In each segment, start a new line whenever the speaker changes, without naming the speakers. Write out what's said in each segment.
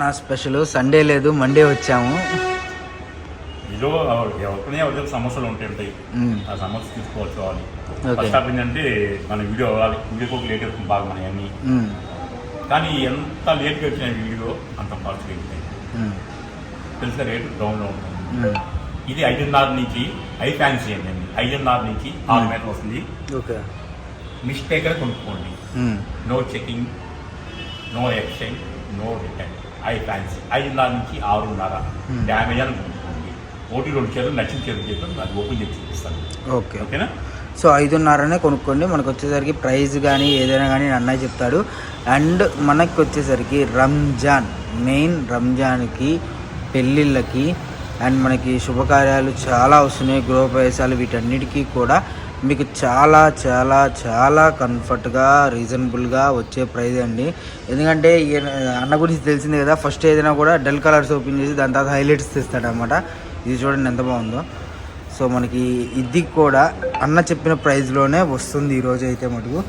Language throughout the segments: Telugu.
నా స్పెషల్ సండే లేదు మండే వచ్చాము.
ఇదో ఎవరికైనా సమస్యలు ఉంటాయి, ఆ సమస్య తీసుకోవాలి. ఫస్ట్ స్టాప్ ఏంటంటే మన వీడియో వీడియోకి లేట్ అవుతుంది బాగా మన అన్ని, కానీ ఎంత లేట్గా వచ్చిన వీడియో అంత ఫాస్ట్గా అవుతాయి. తెలిసిన రేటు డౌన్లో ఉంటుంది. ఇది 5.5 నుంచి హై ఫ్యాన్సీ అండి, 5.5 నుంచి 6 మీటర్లు వస్తుంది. మిస్టేక్ గా కొనుక్కోండి. No checking, no exchange, no return. High fancy 5.5 నుంచి 6.5 డ్యామేజ్ అని కొనుక్కోండి. 1-2 చీరలు నచ్చిన చీరలు చెప్పి అది ఓపెన్ చేసి చూపిస్తాను. ఓకేనా?
సో 5.5 కొనుక్కోండి. మనకు వచ్చేసరికి ప్రైస్ కానీ ఏదైనా కానీ అన్నయ్య చెప్తాడు. అండ్ మనకు వచ్చేసరికి రంజాన్, మెయిన్ రంజాన్కి, పెళ్ళిళ్ళకి అండ్ మనకి శుభకార్యాలు చాలా వస్తున్నాయి, గృహప్రవేశాలు, వీటన్నిటికీ కూడా మీకు చాలా చాలా చాలా కంఫర్ట్గా రీజనబుల్గా వచ్చే ప్రైజ్ అండి. ఎందుకంటే అన్న గురించి తెలిసిందే కదా, ఫస్ట్ ఏదైనా కూడా డల్ కలర్స్ ఓపెన్ చేసి దాని తర్వాత హైలైట్స్ తెస్తాడనమాట. ఇది చూడండి ఎంత బాగుందో. సో మనకి ఇది కూడా అన్న చెప్పిన ప్రైస్లోనే వస్తుంది ఈరోజు అయితే మటుకు.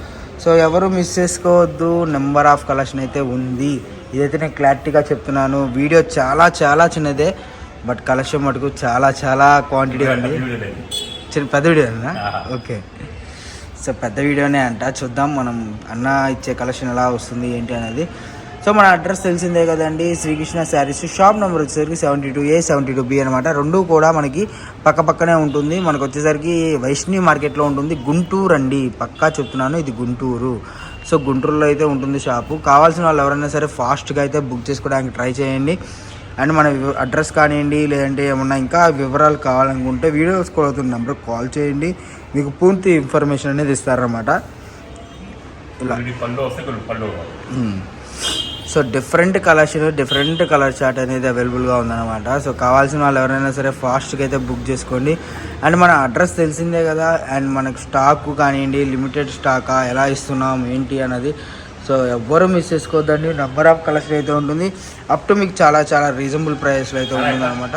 సో ఎవరు మిస్ చేసుకోవద్దు, నెంబర్ ఆఫ్ కలెక్షన్ అయితే ఉంది. ఇదైతే నేను క్లారిటీగా చెప్తున్నాను. వీడియో చాలా చాలా చిన్నదే, బట్ కలెక్షన్ మటుకు చాలా చాలా క్వాంటిటీ ఉంది. పెద్ద వీడియోనా? ఓకే. సో పెద్ద వీడియోనే అంట. చూద్దాం మనం అన్న ఇచ్చే కలెక్షన్ ఎలా వస్తుంది ఏంటి అనేది. సో మన అడ్రస్ తెలిసిందే కదండి, శ్రీకృష్ణ శారీస్. షాప్ నెంబర్ వచ్చేసరికి 72A 72B అనమాట. రెండు కూడా మనకి పక్క పక్కనే ఉంటుంది. మనకు వచ్చేసరికి వైష్ణవి మార్కెట్లో ఉంటుంది. గుంటూరు అండి, పక్కా చెప్తున్నాను, ఇది గుంటూరు. సో గుంటూరులో అయితే ఉంటుంది షాపు. కావాల్సిన వాళ్ళు ఎవరైనా సరే ఫాస్ట్గా అయితే బుక్ చేసుకోవడానికి ట్రై చేయండి. అండ్ మన అడ్రస్ కానివ్వండి, లేదంటే ఏమన్నా ఇంకా వివరాలు కావాలనుకుంటే వీడియోస్ కాల్ అవుతున్న నెంబర్కి కాల్ చేయండి, మీకు పూర్తి ఇన్ఫర్మేషన్ అనేది ఇస్తారన్నమాట. ఇలా so different collection, different colour chart అనేది అవైలబుల్గా ఉందన్నమాట. సో కావాల్సిన వాళ్ళు ఎవరైనా సరే ఫాస్ట్గా అయితే బుక్ చేసుకోండి. అండ్ మన అడ్రస్ తెలిసిందే కదా, అండ్ మనకు స్టాక్ కానివ్వండి, లిమిటెడ్ స్టాకా, ఎలా ఇస్తున్నాం ఏంటి అన్నది. సో ఎవ్వరూ మిస్ చేసుకోవద్దండి. నెంబర్ ఆఫ్ కలెక్షన్ అయితే ఉంటుంది, అప్ టు మీకు చాలా చాలా రీజనబుల్ ప్రైస్లో అయితే ఉంటుంది అనమాట.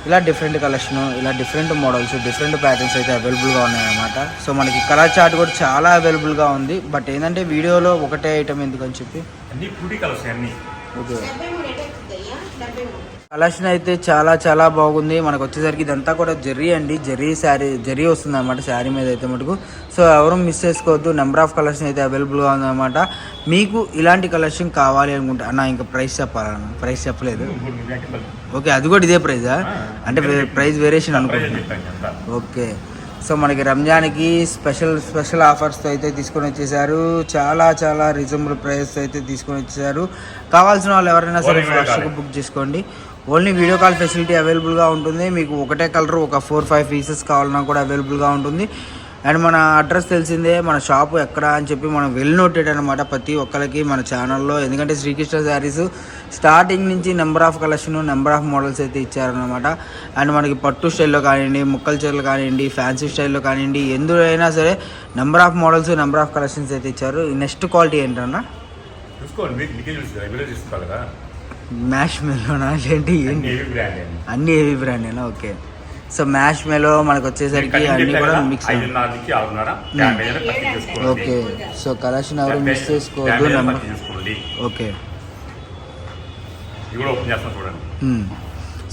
ఇలా డిఫరెంట్ కలెక్షన్, ఇలా డిఫరెంట్ మోడల్స్, డిఫరెంట్ ప్యాటర్న్స్ అయితే అవైలబుల్గా ఉన్నాయన్నమాట. సో మనకి కలర్ చార్ట్ కూడా చాలా అవైలబుల్గా ఉంది. బట్ ఏంటంటే వీడియోలో ఒకటే ఐటమ్ ఎందుకని చెప్పి ఓకే. కలెక్షన్ అయితే చాలా చాలా బాగుంది. మనకు వచ్చేసరికి ఇదంతా కూడా జెర్రీ అండి, జెర్రీ శారీ, జెర్రీ వస్తుంది అనమాట శారీ మీద అయితే మటుకు. సో ఎవరు మిస్ చేసుకోవద్దు, నెంబర్ ఆఫ్ కలెక్షన్ అయితే అవైలబుల్గా ఉందన్నమాట. మీకు ఇలాంటి కలెక్షన్ కావాలి అనుకుంటే అన్న ఇంకా ప్రైస్ చెప్పాలన్న, ప్రైస్ చెప్పలేదు. ఓకే, అది కూడా ఇదే ప్రైజా? అంటే ప్రైస్ వేరియేషన్ అనుకుంటున్నాను. ఓకే. సో మనకి రంజాన్కి స్పెషల్ ఆఫర్స్తో అయితే తీసుకొని వచ్చేసారు. చాలా చాలా రీజనబుల్ ప్రైస్ అయితే తీసుకొని వచ్చేసారు. కావాల్సిన వాళ్ళు ఎవరైనా సరే ఫాస్ట్గా బుక్ చేసుకోండి. ఓన్లీ వీడియో కాల్ ఫెసిలిటీ అవైలబుల్గా ఉంటుంది. మీకు ఒకటే కలర్ ఒక 4-5 పీసెస్ కావాలన్నా కూడా అవైలబుల్గా ఉంటుంది. అండ్ మన అడ్రస్ తెలిసిందే, మన షాపు ఎక్కడ అని చెప్పి మనం వెల్ నోటెడ్ అనమాట ప్రతి ఒక్కరికి మన ఛానల్లో. ఎందుకంటే శ్రీకృష్ణ శారీస్ స్టార్టింగ్ నుంచి number of collection, number of models అయితే ఇచ్చారనమాట. అండ్ మనకి పట్టు స్టైల్లో కానివ్వండి, ముక్కల చీరలు కానివ్వండి, ఫ్యాన్సీ స్టైల్లో కానివ్వండి, ఎందులో సరే number of models, number of collections అయితే ఇచ్చారు. నెక్స్ట్ క్వాలిటీ ఏంటన్నా? మ్యాష్ మెలోనా ఏంటి? అన్ని హెవీ బ్రాండేనా? ఓకే. సో మ్యాష్ మెలో మనకు వచ్చేసరికి అన్ని కూడా మిక్స్. ఓకే. సో కలెక్షన్ ఎవరు మిస్ చేసుకోవద్దు. Number okay.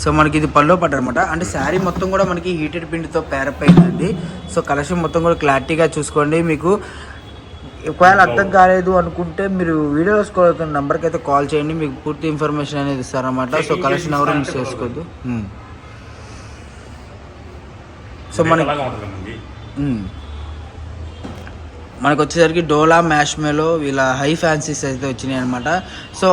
సో మనకి ఇది పల్లో పట్టు అనమాట. అంటే శారీ మొత్తం కూడా మనకి హీటెడ్ పిండితో పేరప్ అయిందండి. సో కలెక్షన్ మొత్తం కూడా క్లారిటీగా చూసుకోండి. మీకు ఒకవేళ అర్థం కాలేదు అనుకుంటే మీరు వీడియోస్ కోరుతున్న నెంబర్కి అయితే కాల్ చేయండి, మీకు పూర్తి ఇన్ఫర్మేషన్ అనేది ఇస్తారన్నమాట. సో కలెక్షన్ ఎవరు మిస్ చేసుకోవద్దు. సో మనకు వచ్చేసరికి డోలా, మ్యాష్ మెలో, ఇలా హై ఫ్యాన్సీస్ అయితే వచ్చినాయి అనమాట. సో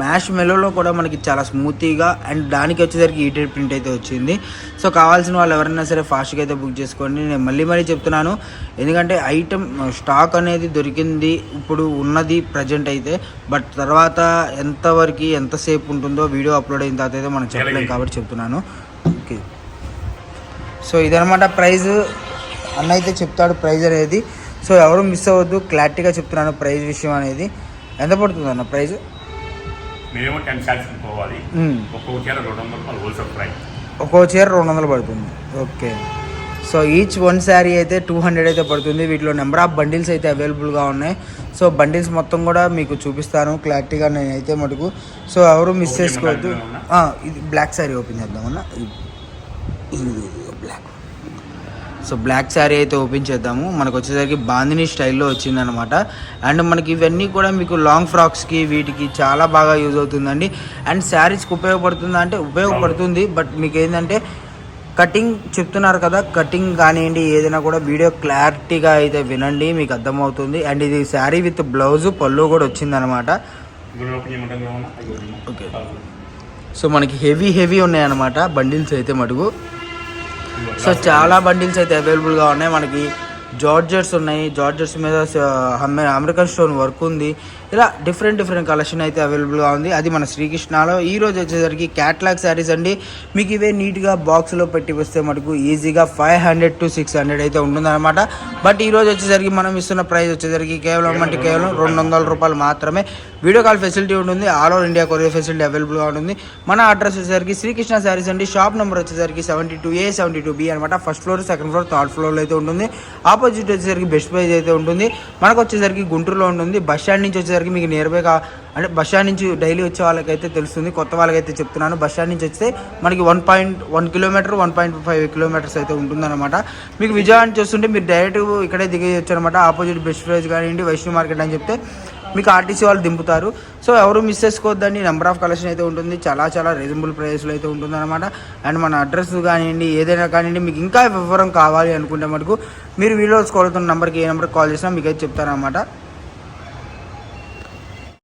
మ్యాష్ మెలోలో కూడా మనకి చాలా స్మూతీగా అండ్ దానికి వచ్చేసరికి హీటెడ్ ప్రింట్ అయితే వచ్చింది. సో కావాల్సిన వాళ్ళు ఎవరైనా సరే ఫాస్ట్గా అయితే బుక్ చేసుకోండి. నేను మళ్ళీ చెప్తున్నాను, ఎందుకంటే ఐటమ్ స్టాక్ అనేది దొరికింది ఇప్పుడు ఉన్నది ప్రజెంట్ అయితే, బట్ తర్వాత ఎంతసేపు ఉంటుందో వీడియో అప్లోడ్ అయిన తర్వాత అయితే మనం చెప్పలేం కాబట్టి చెప్తున్నాను. ఓకే. సో ఇదనమాట ప్రైజ్, అన్న అయితే చెప్తాడు ప్రైజ్ అనేది. సో ఎవరు మిస్ అవ్వద్దు, క్లారిటీగా చెప్తున్నాను ప్రైజ్ విషయం అనేది. ఎంత పడుతుంది అన్న ప్రైజ్?
మినిమం 10 శారీస్ పోవాలి. ఒక్కో చీర 200 రూపాయలు హోల్సేల్ ప్రైస్.
ఒక్కో చీర 200 పడుతుంది. Okay. So each one sari అయితే 200 అయితే పడుతుంది. వీటిలో నెంబర్ ఆఫ్ బండిల్స్ అయితే అవైలబుల్గా ఉన్నాయి. సో బండిల్స్ మొత్తం కూడా మీకు చూపిస్తాను క్లారిటీగా నేనైతే మటుకు. సో ఎవరు మిస్ చేసుకోవద్దు. ఇది బ్లాక్ శారీ ఓపెన్ చేద్దామన్నా. బ్లాక్. సో బ్లాక్ శారీ అయితే ఓపెన్ చేద్దాము. మనకు వచ్చేసరికి బాందిని స్టైల్లో వచ్చిందనమాట. అండ్ మనకి ఇవన్నీ కూడా మీకు లాంగ్ ఫ్రాక్స్కి వీటికి చాలా బాగా యూజ్ అవుతుందండి. అండ్ శారీస్కి ఉపయోగపడుతుందా అంటే ఉపయోగపడుతుంది. బట్ మీకు ఏంటంటే కటింగ్ చెప్తున్నారు కదా, కటింగ్ కానివ్వండి ఏదైనా కూడా వీడియో క్లారిటీగా అయితే వినండి, మీకు అర్థమవుతుంది. అండ్ ఇది శారీ విత్ బ్లౌజు పళ్ళు కూడా వచ్చిందనమాట. ఓకే. సో మనకి హెవీ ఉన్నాయన్నమాట బండిల్స్ అయితే మటుకు. సో చాలా బండిల్స్ అయితే అవైలబుల్గా ఉన్నాయి. మనకి జార్జెట్స్ ఉన్నాయి, జార్జెట్స్ మీద అమెరికన్ స్టోన్ వర్క్ ఉంది. ఇలా డిఫరెంట్ కలెక్షన్ అయితే అవైలబుల్గా ఉంది. అది మన శ్రీకృష్ణలో. ఈ రోజు వచ్చేసరికి క్యాట్లాగ్ శారీస్ అండి. మీకు ఇవే నీట్గా బాక్స్లో పెట్టి వస్తే మటుకు ఈజీగా 500 to 600 అయితే ఉంటుందన్నమాట. బట్ ఈ రోజు వచ్చేసరికి మనం ఇస్తున్న ప్రైస్ వచ్చేసరికి కేవలం 200 రూపాయలు మాత్రమే. వీడియో కాల్ ఫెసిలిటీ ఉంటుంది. All over India courier facility అవైలబుల్గా ఉంటుంది. మన అడ్రస్ వచ్చేసరికి శ్రీకృష్ణ శారీస్ అండి. షాప్ నెంబర్ వచ్చేసరికి 72A 72B అనమాట. First floor, second floor, third ఫ్లోర్లో అయితే ఉంటుంది. ఆపోజిట్ వచ్చేసరికి బెస్ట్ ప్రైజ్ అయితే ఉంటుంది. మనకు వచ్చేసరికి గుంటూరులో ఉంటుంది. బస్ స్టాండ్ నుంచి వచ్చేసరికి మీకు నియర్ బై అంటే బస్ స్టాండ్ నుంచి డైలీ వచ్చే వాళ్ళకైతే తెలుస్తుంది, కొత్త వాళ్ళకైతే చెప్తున్నాను. బస్ స్టాండ్ నుంచి వస్తే మనకి 1.1 కిలోమీటర్ 1.5 కిలోమీటర్స్ అయితే ఉంటుందన్నమాట. మీకు విజయవాడ నుంచి వస్తుంటే మీరు డైరెక్ట్ ఇక్కడే దిగేయచ్చు అనమాట. ఆపోజిట్ బెస్ట్ ప్రైజ్ కానివ్వండి, వైష్ణవ్ మార్కెట్ అని చెప్తే మీకు ఆర్టీసీ వాళ్ళు దింపుతారు. సో ఎవరు మిస్ చేసుకోవద్దండి. నెంబర్ ఆఫ్ కలెక్షన్ అయితే ఉంటుంది. చాలా రీజనబుల్ ప్రైస్లో అయితే ఉంటుందన్నమాట. అండ్ మన అడ్రస్ కానివ్వండి ఏదైనా కానివ్వండి మీకు ఇంకా వివరం కావాలి అనుకుంటే మటుకు మీరు వీడియోస్ కాల్ అవుతున్న నెంబర్కి ఏ నెంబర్కి కాల్ చేసినా మీకు అయితే చెప్తారనమాట.